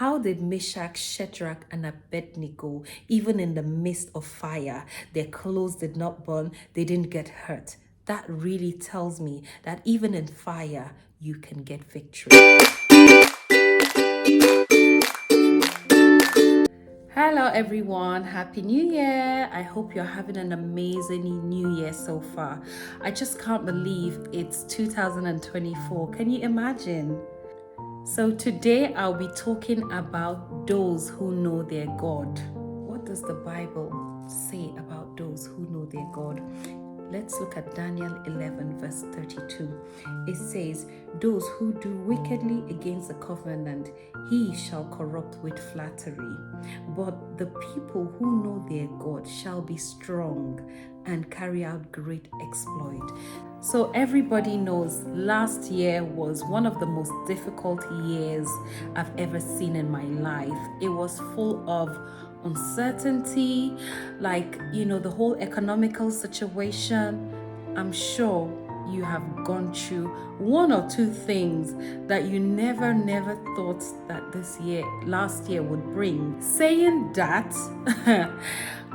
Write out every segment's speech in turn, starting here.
How did Meshach, Shadrach, and Abednego, even in the midst of fire, their clothes did not burn, they didn't get hurt? That really tells me that even in fire, you can get victory. Hello everyone, Happy New Year. I hope you're having an amazing new year so far. I just can't believe it's 2024. Can you imagine? So today I'll be talking about those who know their God. What does the Bible say about those who know their God? Let's look at Daniel 11 verse 32. It says, those who do wickedly against the covenant, he shall corrupt with flattery. But the people who know their God shall be strong and carry out great exploit. So everybody knows last year was one of the most difficult years I've ever seen in my life. It was full of uncertainty, the whole economical situation. I'm sure you have gone through one or two things that you never thought that last year would bring. Saying that,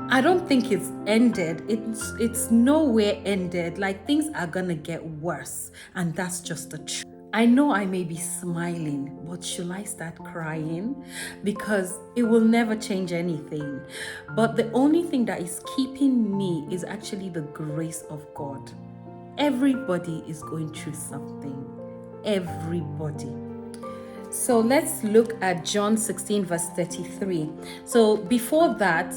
I don't think it's ended. It's nowhere ended. Like, things are gonna get worse, and that's just the truth. I know I may be smiling, but should I start crying? Because it will never change anything. But the only thing that is keeping me is actually the grace of God. Everybody is going through something. Everybody. So let's look at John 16 verse 33. So before that,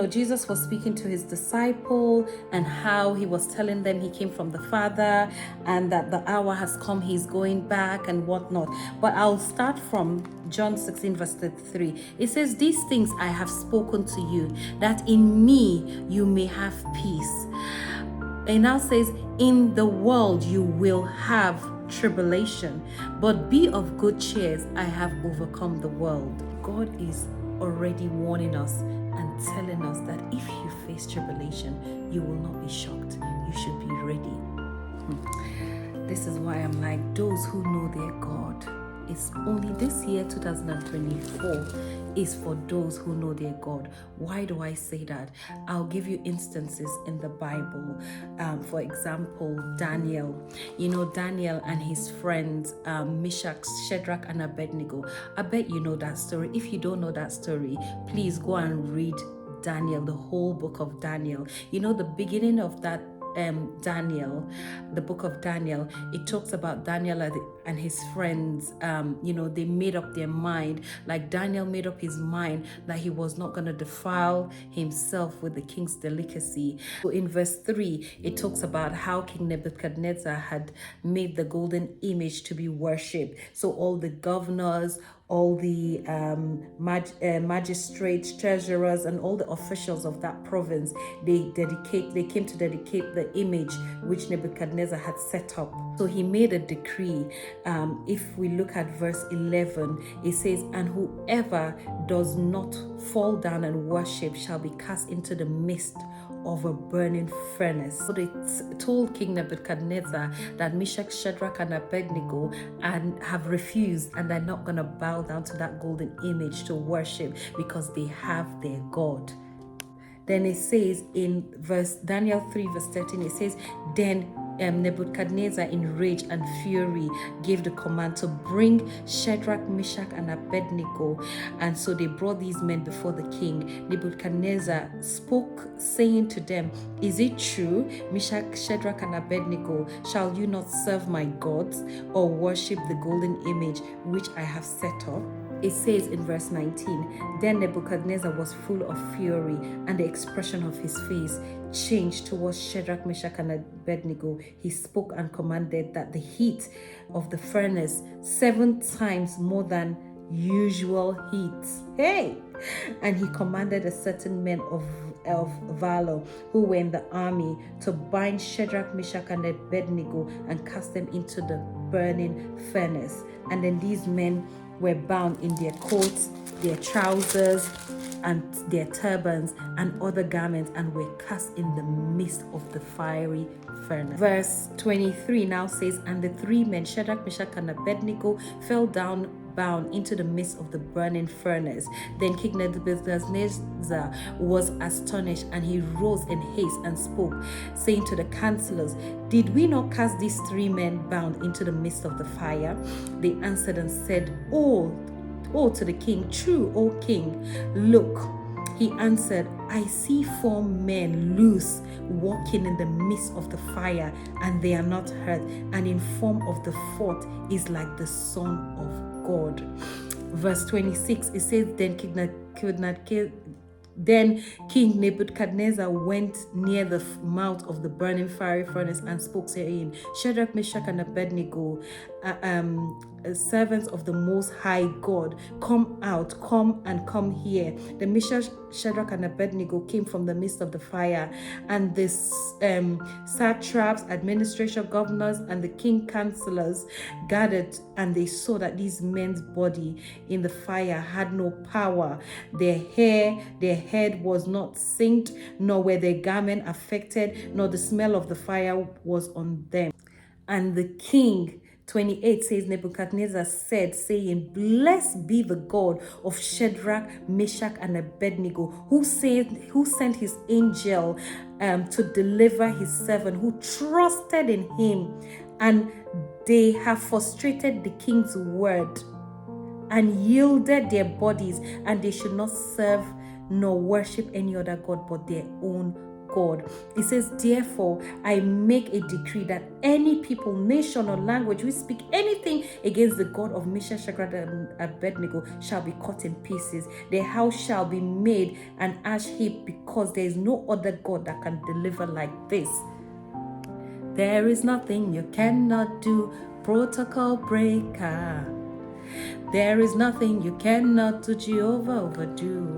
Jesus was speaking to his disciple and how he was telling them he came from the Father and that the hour has come, he's going back and whatnot. But I'll start from John 16 verse 33. It says, these things I have spoken to you, that in me you may have peace. And now says, in the world you will have tribulation, but be of good cheer, I have overcome the world. God is already warning us and telling us that if you face tribulation, you will not be shocked. You should be ready. This is why I'm like, those who know their God. It's only this year, 2024, is for those who know their God. Why do I say that? I'll give you instances in the Bible. For example, Daniel. Daniel and his friends, Meshach, Shadrach, and Abednego. I bet you know that story. If you don't know that story, please go and read Daniel, the whole book of Daniel. The beginning of that Daniel, the book of Daniel, it talks about Daniel and his friends. They made up their mind, like Daniel made up his mind that he was not going to defile himself with the king's delicacy. So in verse 3, it talks about how King Nebuchadnezzar had made the golden image to be worshipped. So all the governors, all the magistrates, treasurers, and all the officials of that province, they came to dedicate the image which Nebuchadnezzar had set up. So he made a decree. If we look at verse 11, it says, and whoever does not fall down and worship shall be cast into the midst of a burning furnace. So they told King Nebuchadnezzar that Meshach, Shadrach, and Abednego have refused, and they're not going to bow down to that golden image to worship because they have their God. Then it says in Daniel 3 verse 13, it says, then Nebuchadnezzar in rage and fury gave the command to bring Shadrach, Meshach, and Abednego. And so they brought these men before the king. Nebuchadnezzar spoke, saying to them, is it true, Meshach, Shadrach, and Abednego, shall you not serve my gods or worship the golden image which I have set up? It says in verse 19, then Nebuchadnezzar was full of fury, and the expression of his face changed towards Shadrach, Meshach, and Abednego. He spoke and commanded that the heat of the furnace 7 times more than usual heat. Hey! And he commanded a certain men of valor who were in the army to bind Shadrach, Meshach, and Abednego and cast them into the burning furnace. And then these men were bound in their coats, their trousers, and their turbans and other garments, and were cast in the midst of the fiery furnace. Verse 23 now says, and the 3 men, Shadrach, Meshach, and Abednego, fell down bound into the midst of the burning furnace. Then King Nebuchadnezzar was astonished, and he rose in haste and spoke, saying to the counselors, "Did we not cast these 3 men bound into the midst of the fire?" They answered and said, "Oh, to the king, true, O king. Look," he answered, "I see 4 men loose, walking in the midst of the fire, and they are not hurt, and in form of the 4th is like the Son of God." Verse 26, it says, Then King Nebuchadnezzar went near the mouth of the burning fiery furnace and spoke, saying, "Shadrach, Meshach, and Abednego, servants of the Most High God, come here." The Meshach, Shadrach, and Abednego came from the midst of the fire, and the satraps, administration governors, and the king counselors gathered, and they saw that these men's body in the fire had no power. Their head was not singed, nor were their garment affected, nor the smell of the fire was on them. And the king, 28 says, Nebuchadnezzar said, saying, "Blessed be the God of Shadrach, Meshach, and Abednego, who sent his angel to deliver his servant, who trusted in him, and they have frustrated the king's word and yielded their bodies, and they should not serve nor worship any other god but their own God." It says, "Therefore, I make a decree that any people, nation, or language who speak anything against the God of Meshach, Shadrach, and Abednego shall be cut in pieces. Their house shall be made an ash heap, because there is no other God that can deliver like this. There is nothing you cannot do, protocol breaker. There is nothing you cannot do, Jehovah overdo."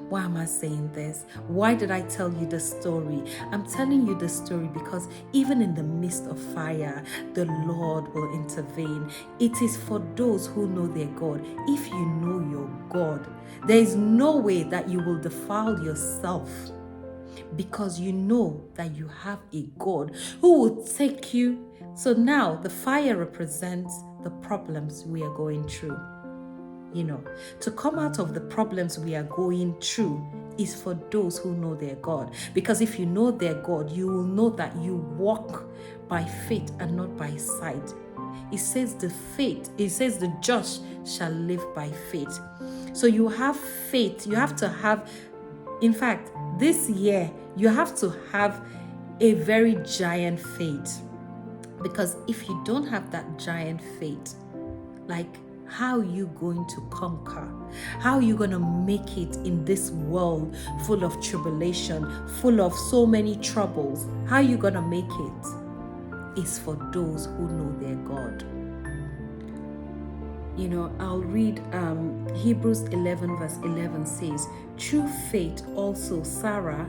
Why am I saying this? Why did I tell you this story? I'm telling you this story because even in the midst of fire, the Lord will intervene. It is for those who know their God. If you know your God, there is no way that you will defile yourself, because you know that you have a God who will take you. So now the fire represents the problems we are going through. To come out of the problems we are going through is for those who know their God. Because if you know their God, you will know that you walk by faith and not by sight. It says the just shall live by faith. So you have faith. You have to have, in fact, this year, you have to have a very giant faith. Because if you don't have that giant faith, how are you going to conquer? How are you going to make it in this world full of tribulation, full of so many troubles? How are you going to make it? It's for those who know their God. I'll read Hebrews 11 verse 11 says, "Through faith also Sarah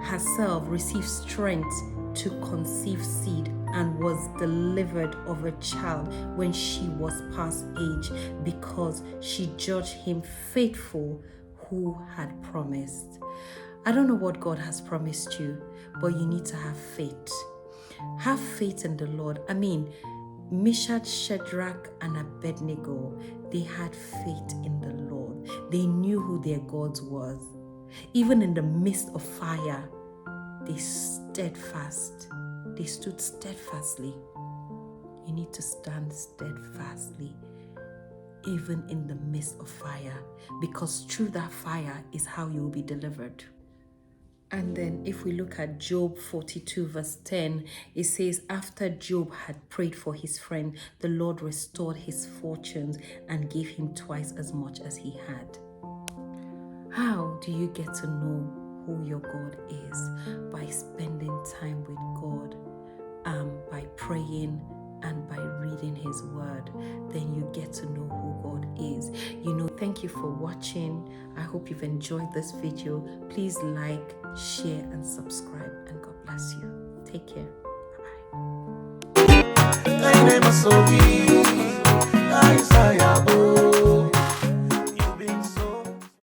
herself received strength to conceive seed, and was delivered of a child when she was past age, because she judged him faithful who had promised." I don't know what God has promised you, but you need to have faith. Have faith in the Lord. Meshach, Shadrach, and Abednego, they had faith in the Lord. They knew who their God was. Even in the midst of fire, they stood steadfastly. You need to stand steadfastly, even in the midst of fire, because through that fire is how you will be delivered. And then if we look at Job 42 verse 10, it says, "After Job had prayed for his friend, the Lord restored his fortunes and gave him twice as much as he had." How do you get to know who your God is? By spending time with God, by praying and by reading his word. Then you get to know who God is. Thank you for watching. I hope you've enjoyed this video. Please like, share, and subscribe, and God bless you. Take care. Bye-bye.